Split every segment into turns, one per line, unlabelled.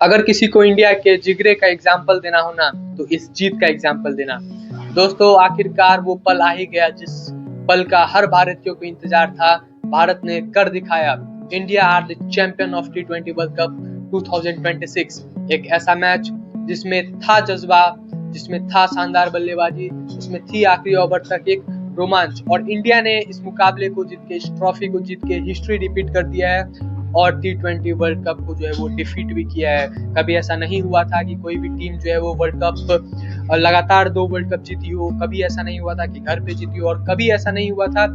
अगर किसी को इंडिया के जिगरे का एग्जाम्पल देना हो ना, तो इस जीत का एग्जाम्पल देना। दोस्तों, आखिरकार वो पल आ ही गया जिस पल का हर भारतीयों को इंतजार था। भारत ने कर दिखाया। India are the champion of T20 world cup 2026। एक ऐसा मैच जिसमें था जज्बा, जिसमें था शानदार बल्लेबाजी, जिसमें थी आखिरी ओवर तक एक रोमांच, और इंडिया ने इस मुकाबले को जीत के, इस ट्रॉफी को जीत के हिस्ट्री रिपीट कर दिया है और T20 वर्ल्ड कप को जो है वो डिफीट भी किया है। कभी ऐसा नहीं हुआ था कि कोई भी टीम जो है वो वर्ल्ड कप लगातार 2 वर्ल्ड कप जीती हो, कभी ऐसा नहीं हुआ था कि घर पे जीती हो, और कभी ऐसा नहीं हुआ था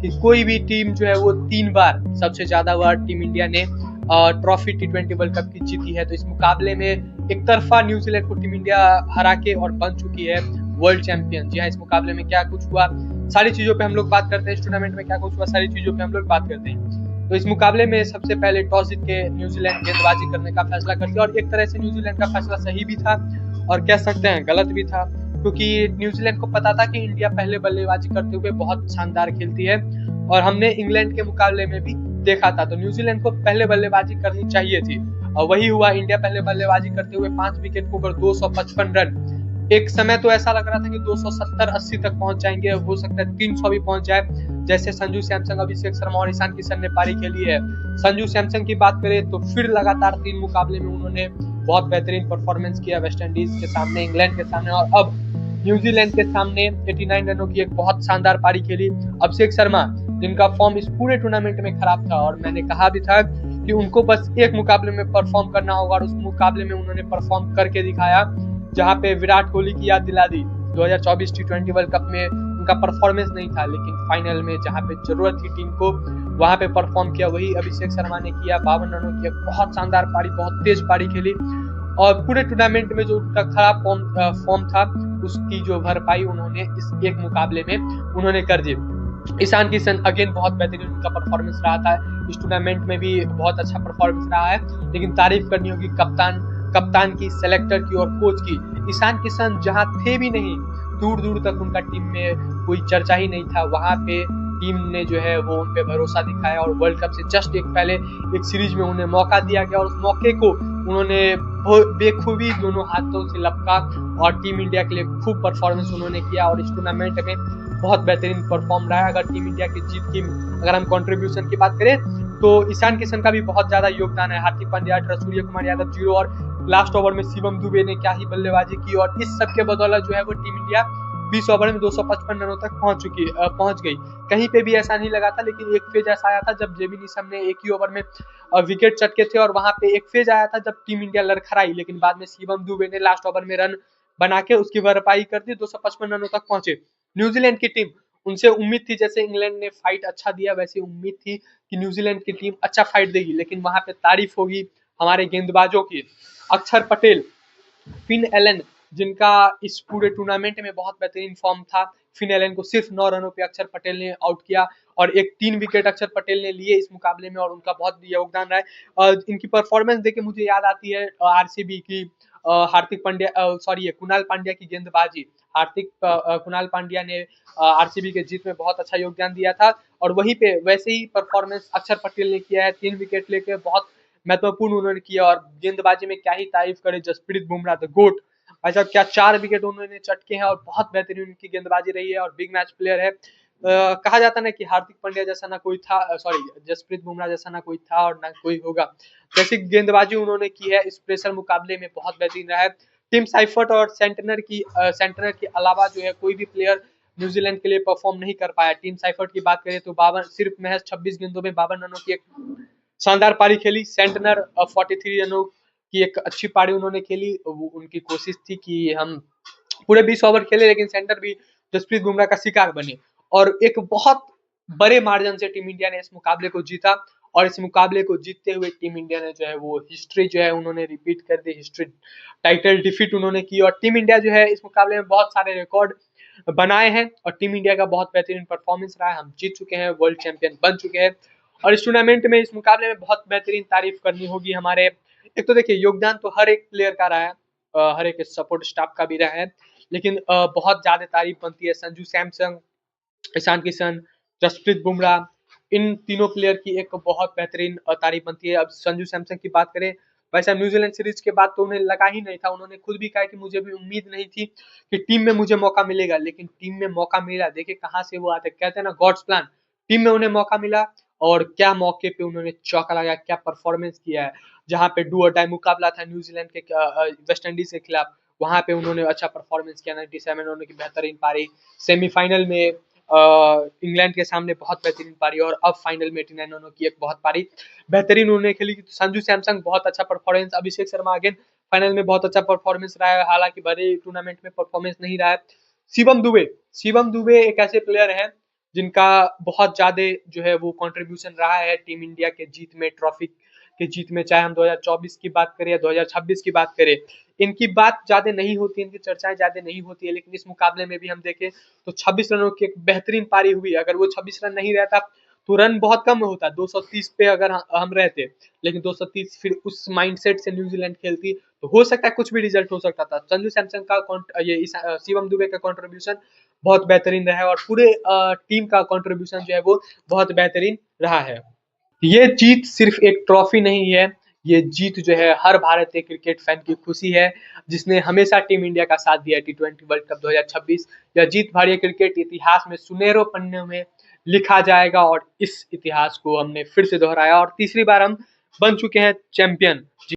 कि कोई भी टीम जो है वो 3 बार, सबसे ज्यादा बार टीम इंडिया ने ट्रॉफी T20 वर्ल्ड कप की जीती है। तो इस मुकाबले में एक तरफा न्यूजीलैंड को टीम इंडिया हरा के और बन चुकी है वर्ल्ड चैंपियन। जी हाँ, इस मुकाबले में क्या कुछ हुआ, सारी चीजों पे हम लोग बात करते हैं। इस टूर्नामेंट में क्या कुछ हुआ, सारी चीजों पे हम लोग बात करते हैं। तो इस मुकाबले में सबसे पहले टॉस जीत के न्यूजीलैंड गेंदबाजी करने का फैसला करती है, और एक तरह से न्यूजीलैंड का फैसला सही भी था और कह सकते हैं गलत भी था, क्योंकि न्यूजीलैंड को पता था कि इंडिया पहले बल्लेबाजी करते हुए बहुत शानदार खेलती है, और हमने इंग्लैंड के मुकाबले में भी देखा था। तो न्यूजीलैंड को पहले बल्लेबाजी करनी चाहिए थी, और वही हुआ। इंडिया पहले बल्लेबाजी करते हुए 5 विकेट को ऊपर 255 रन। एक समय तो ऐसा लग रहा था कि 270-80 तक पहुंच जाएंगे, हो सकता है 300 भी पहुंच जाए, जैसे संजू सैमसन, अभिषेक शर्मा और ईशान किशन ने पारी खेली है। संजू सैमसन की बात करें तो फिर लगातार 3 मुकाबले में उन्होंने बहुत बेहतरीन परफॉर्मेंस किया, वेस्ट इंडीज के सामने, इंग्लैंड के सामने, और अब न्यूजीलैंड के सामने 89 रनों की एक बहुत शानदार पारी खेली। अभिषेक शर्मा, जिनका फॉर्म इस पूरे टूर्नामेंट में खराब था, और मैंने कहा भी था कि उनको बस एक मुकाबले में परफॉर्म करना होगा, और उस मुकाबले में उन्होंने परफॉर्म करके दिखाया, जहां पे विराट कोहली की याद दिला दी। 2024 T20 वर्ल्ड कप में उनका परफॉर्मेंस नहीं था, लेकिन फाइनल में जहां पे जरूरत थी टीम को, वहां पे परफॉर्म किया। वही अभिषेक शर्मा ने किया। 52 रनों की एक बहुत शानदार पारी, बहुत तेज पारी खेली, और पूरे टूर्नामेंट में जो उनका खराब फॉर्म था, उसकी जो भरपाई उन्होंने इस एक मुकाबले में उन्होंने कर दी। ईशान किशन अगेन बहुत बेहतरीन उनका परफॉर्मेंस रहा था, इस टूर्नामेंट में भी बहुत अच्छा परफॉर्मेंस रहा है, लेकिन तारीफ करनी होगी कप्तान की, सेलेक्टर की और कोच की। ईशान किशन जहां थे भी नहीं, दूर दूर तक उनका टीम में कोई चर्चा ही नहीं था, वहां पे टीम ने जो है वो उन पे भरोसा दिखाया, और वर्ल्ड कप से जस्ट एक पहले एक सीरीज में उन्हें मौका दिया गया, और उस मौके को उन्होंने बेखूबी दोनों हाथों से लपका, और टीम इंडिया के लिए खूब परफॉर्मेंस उन्होंने किया, और इस टूर्नामेंट में बहुत बेहतरीन परफॉर्म रहा है। अगर टीम इंडिया की जीत की, अगर हम कंट्रीब्यूशन की बात करें, तो ईशान किशन का भी बहुत ज्यादा योगदान है। हार्दिक पांड्या, सूर्य कुमार यादव 0, और लास्ट ओवर में शिवम दुबे ने क्या ही बल्लेबाजी की, और इस सब के बदौलत जो है वो टीम इंडिया 20 ओवर में 255 रनों तक पहुंच गई। कहीं पे भी ऐसा नहीं लगा था, लेकिन एक फेज ऐसा आया था जब जेबी निशम ने एक ही ओवर में विकेट चटके थे, और वहां पे एक फेज आया था जब टीम इंडिया लड़खड़ाई, लेकिन बाद में शिवम दुबे ने लास्ट ओवर में रन बना के उसकी भरपाई कर दी, 255 रनों तक पहुंचे। न्यूजीलैंड की टीम, उनसे उम्मीद थी, जैसे इंग्लैंड ने फाइट अच्छा दिया, वैसे उम्मीद थी कि न्यूजीलैंड की टीम अच्छा फाइट देगी, लेकिन वहां पे तारीफ होगी हमारे गेंदबाजों की। अक्षर पटेल, फिन एलन, जिनका इस पूरे टूर्नामेंट में बहुत बेहतरीन फॉर्म था। फिन एलन को सिर्फ 9 रनों पे अक्षर पटेल ने आउट किया, और एक 3 विकेट अक्षर पटेल ने लिए इस मुकाबले में, और उनका बहुत योगदान रहा है। इनकी परफॉर्मेंस देखे मुझे याद आती है आरसीबी की, हार्दिक पांड्या, सॉरी कुणाल पांड्या की गेंदबाजी। कुणाल पांड्या ने आरसीबी के जीत में बहुत अच्छा योगदान दिया था, और वहीं पे वैसे ही परफॉर्मेंस अक्षर पटेल ने किया है। 3 विकेट लेके बहुत महत्वपूर्ण उन्होंने किया, और गेंदबाजी में क्या ही तारीफ करे जसप्रीत बुमराह द गोट। अच्छा, क्या 4 विकेट उन्होंने चटके हैं, और बहुत बेहतरीन उनकी गेंदबाजी रही है, और बिग मैच प्लेयर है। कहा जाता ना कि हार्दिक पांड्या जैसा ना कोई था, सॉरी जसप्रीत बुमराह जैसा ना कोई था और ना कोई होगा। जैसी गेंदबाजी उन्होंने की है इस प्रेशर मुकाबले में, बहुत बेहतरीन रहा है। टीम साइफर्ट और सेंटनर के अलावा जो है कोई भी प्लेयर न्यूजीलैंड के लिए परफॉर्म नहीं कर पाया। टीम साइफर्ट की बात करें तो 52, सिर्फ महज 26 गेंदों में 52 रनों की एक शानदार पारी खेली। सेंटनर 43 रनों की एक अच्छी पारी उन्होंने खेली। उनकी कोशिश थी कि हम पूरे 20 ओवर खेले, लेकिन सेंटर भी जसप्रीत बुमराह का शिकार बने, और एक बहुत बड़े मार्जिन से टीम इंडिया ने इस मुकाबले को जीता, और इस मुकाबले को जीतते हुए टीम इंडिया ने जो है वो हिस्ट्री जो है उन्होंने रिपीट कर दी, हिस्ट्री टाइटल डिफीट उन्होंने की, और टीम इंडिया जो है इस मुकाबले में बहुत सारे रिकॉर्ड बनाए हैं, और टीम इंडिया का बहुत बेहतरीन परफॉर्मेंस रहा है। हम जीत चुके हैं, वर्ल्ड चैंपियन बन चुके हैं, और इस टूर्नामेंट में, इस मुकाबले में बहुत बेहतरीन तारीफ करनी होगी हमारे, एक तो देखिए योगदान तो हर एक प्लेयर का रहा है, हर एक सपोर्ट स्टाफ का भी रहा है, लेकिन बहुत ज्यादा तारीफ बनती है संजू सैमसन, ईशान किशन, जसप्रीत बुमराह, इन तीनों प्लेयर की एक बहुत बेहतरीन तारीफ बनती है। अब संजू सैमसन की बात करें वैसे न्यूजीलैंड सीरीज के बाद तो उन्हें लगा ही नहीं था, उन्होंने खुद भी कहा कि मुझे भी उम्मीद नहीं थी कि टीम में मुझे मौका मिलेगा, लेकिन टीम में मौका मिला। देखिए कहाँ से वो आते, कहते हैं ना गॉड्स प्लान, टीम में उन्हें मौका मिला और क्या मौके पे उन्होंने चौका लगाया, क्या परफॉर्मेंस किया है। जहाँ पे डू और डाई मुकाबला था न्यूजीलैंड के वेस्ट इंडीज के खिलाफ, वहां पे उन्होंने अच्छा परफॉर्मेंस किया, 97 उन्होंने की बेहतरीन पारी। सेमीफाइनल में इंग्लैंड के सामने बहुत बेहतरीन पारी, और अब फाइनल में 89 उन्होंने की एक बहुत पारी बेहतरीन उन्होंने खेली। संजू सैमसंग बहुत अच्छा performance, Abhishek Sharma again final में बहुत अच्छा परफॉर्मेंस रहा है, हालांकि बड़े टूर्नामेंट में परफॉर्मेंस नहीं रहा है। शिवम दुबे एक ऐसे प्लेयर हैं जिनका बहुत ज्यादा जो है वो कंट्रीब्यूशन रहा है टीम इंडिया के जीत में, ट्रॉफी के जीत में, चाहे हम 2024 की बात करें या 2026 की बात करें। इनकी बात ज्यादा नहीं होती, इनकी चर्चाएं ज्यादा नहीं होती है, लेकिन इस मुकाबले में भी हम देखें तो 26 रनों की एक बेहतरीन पारी हुई। अगर वो 26 रन नहीं रहता तो रन बहुत कम होता, 230 पे अगर हम रहते, लेकिन 230 फिर उस माइंडसेट से न्यूजीलैंड खेलती तो हो सकता है कुछ भी रिजल्ट हो सकता था। संजू सैमसंग का शिवम दुबे का कंट्रीब्यूशन बहुत बेहतरीन रहा है, और पूरे टीम का कंट्रीब्यूशन जो है वो बहुत बेहतरीन रहा है। ये जीत सिर्फ एक ट्रॉफी नहीं है, ये जीत जो है हर भारतीय क्रिकेट फैन की खुशी है, जिसने हमेशा टीम इंडिया का साथ दिया। T20 वर्ल्ड कप 2026 यह जीत भारतीय क्रिकेट इतिहास में सुनहरे पन्ने में लिखा जाएगा, और इस इतिहास को हमने फिर से दोहराया और तीसरी बार हम बन चुके हैं चैंपियन।